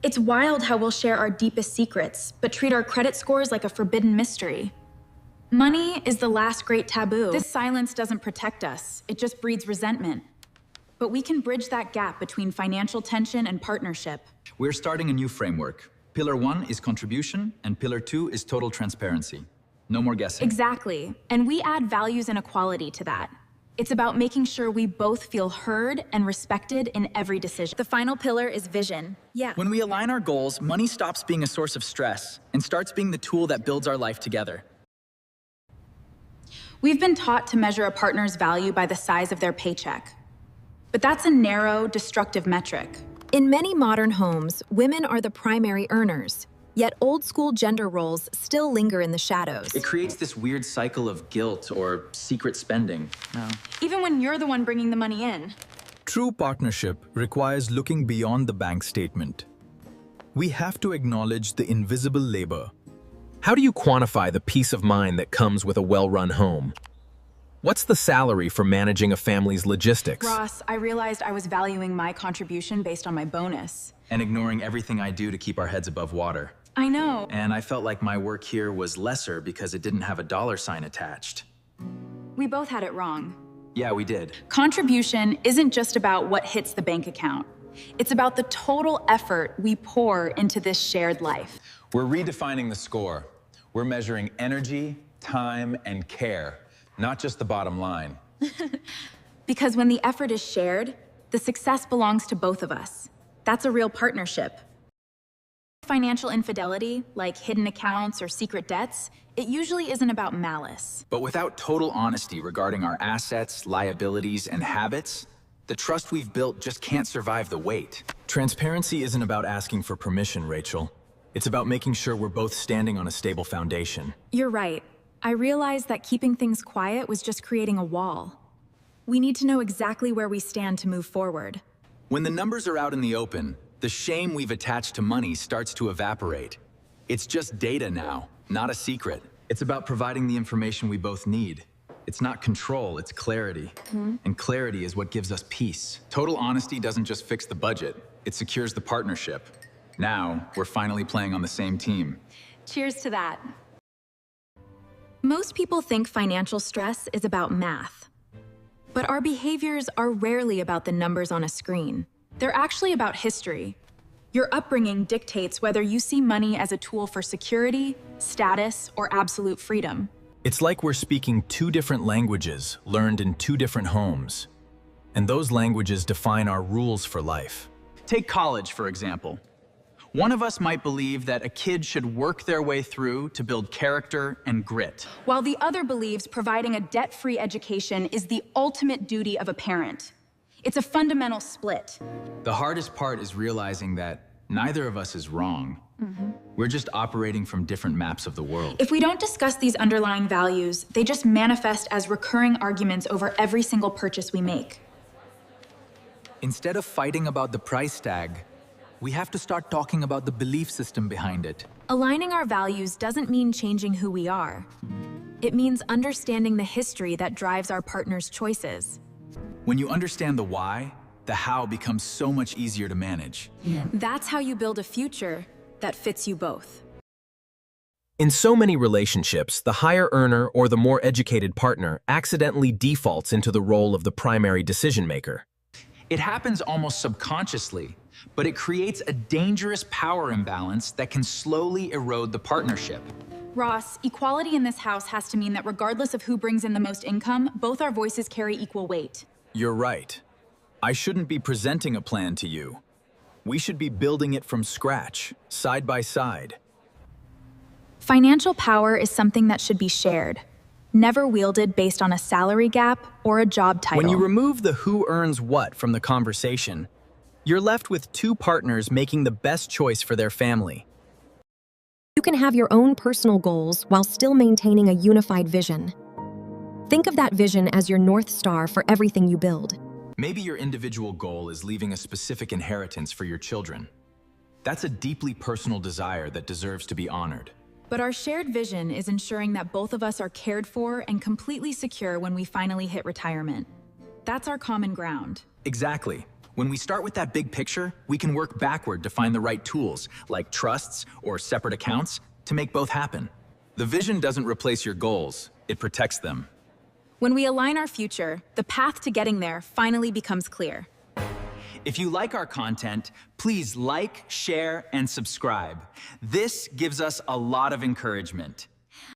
It's wild how we'll share our deepest secrets, but treat our credit scores like a forbidden mystery. Money is the last great taboo. This silence doesn't protect us, it just breeds resentment. But we can bridge that gap between financial tension and partnership. We're starting a new framework. Pillar 1 is contribution, and Pillar 2 is total transparency. No more guessing. Exactly. And we add values and equality to that. It's about making sure we both feel heard and respected in every decision. The final pillar is vision. Yeah. When we align our goals, money stops being a source of stress and starts being the tool that builds our life together. We've been taught to measure a partner's value by the size of their paycheck. But that's a narrow, destructive metric. In many modern homes, women are the primary earners, yet old-school gender roles still linger in the shadows. It creates this weird cycle of guilt or secret spending. No. Even when you're the one bringing the money in. True partnership requires looking beyond the bank statement. We have to acknowledge the invisible labor. How do you quantify the peace of mind that comes with a well-run home? What's the salary for managing a family's logistics? Ross, I realized I was valuing my contribution based on my bonus. And ignoring everything I do to keep our heads above water. I know. And I felt like my work here was lesser because it didn't have a dollar sign attached. We both had it wrong. Yeah, we did. Contribution isn't just about what hits the bank account. It's about the total effort we pour into this shared life. We're redefining the score. We're measuring energy, time, and care, not just the bottom line. Because when the effort is shared, the success belongs to both of us. That's a real partnership. Financial infidelity, like hidden accounts or secret debts, it usually isn't about malice. But without total honesty regarding our assets, liabilities, and habits, the trust we've built just can't survive the weight. Transparency isn't about asking for permission, Rachel. It's about making sure we're both standing on a stable foundation. You're right. I realized that keeping things quiet was just creating a wall. We need to know exactly where we stand to move forward. When the numbers are out in the open, the shame we've attached to money starts to evaporate. It's just data now, not a secret. It's about providing the information we both need. It's not control, it's clarity. And clarity is what gives us peace. Total honesty doesn't just fix the budget, it secures the partnership. Now, we're finally playing on the same team. Cheers to that. Most people think financial stress is about math. But our behaviors are rarely about the numbers on a screen. They're actually about history. Your upbringing dictates whether you see money as a tool for security, status, or absolute freedom. It's like we're speaking two different languages, learned in two different homes. And those languages define our rules for life. Take college, for example. One of us might believe that a kid should work their way through to build character and grit. While the other believes providing a debt-free education is the ultimate duty of a parent. It's a fundamental split. The hardest part is realizing that neither of us is wrong. We're just operating from different maps of the world. If we don't discuss these underlying values, they just manifest as recurring arguments over every single purchase we make. Instead of fighting about the price tag, we have to start talking about the belief system behind it. Aligning our values doesn't mean changing who we are. It means understanding the history that drives our partner's choices. When you understand the why, the how becomes so much easier to manage. That's how you build a future that fits you both. In so many relationships, the higher earner or the more educated partner accidentally defaults into the role of the primary decision maker. It happens almost subconsciously, but it creates a dangerous power imbalance that can slowly erode the partnership. Ross, equality in this house has to mean that regardless of who brings in the most income, both our voices carry equal weight. You're right. I shouldn't be presenting a plan to you. We should be building it from scratch, side by side. Financial power is something that should be shared, never wielded based on a salary gap or a job title. When you remove the who earns what from the conversation, you're left with two partners making the best choice for their family. You can have your own personal goals while still maintaining a unified vision. Think of that vision as your North Star for everything you build. Maybe your individual goal is leaving a specific inheritance for your children. That's a deeply personal desire that deserves to be honored. But our shared vision is ensuring that both of us are cared for and completely secure when we finally hit retirement. That's our common ground. Exactly. When we start with that big picture, we can work backward to find the right tools, like trusts or separate accounts, to make both happen. The vision doesn't replace your goals, it protects them. When we align our future, the path to getting there finally becomes clear. If you like our content, please like, share, and subscribe. This gives us a lot of encouragement.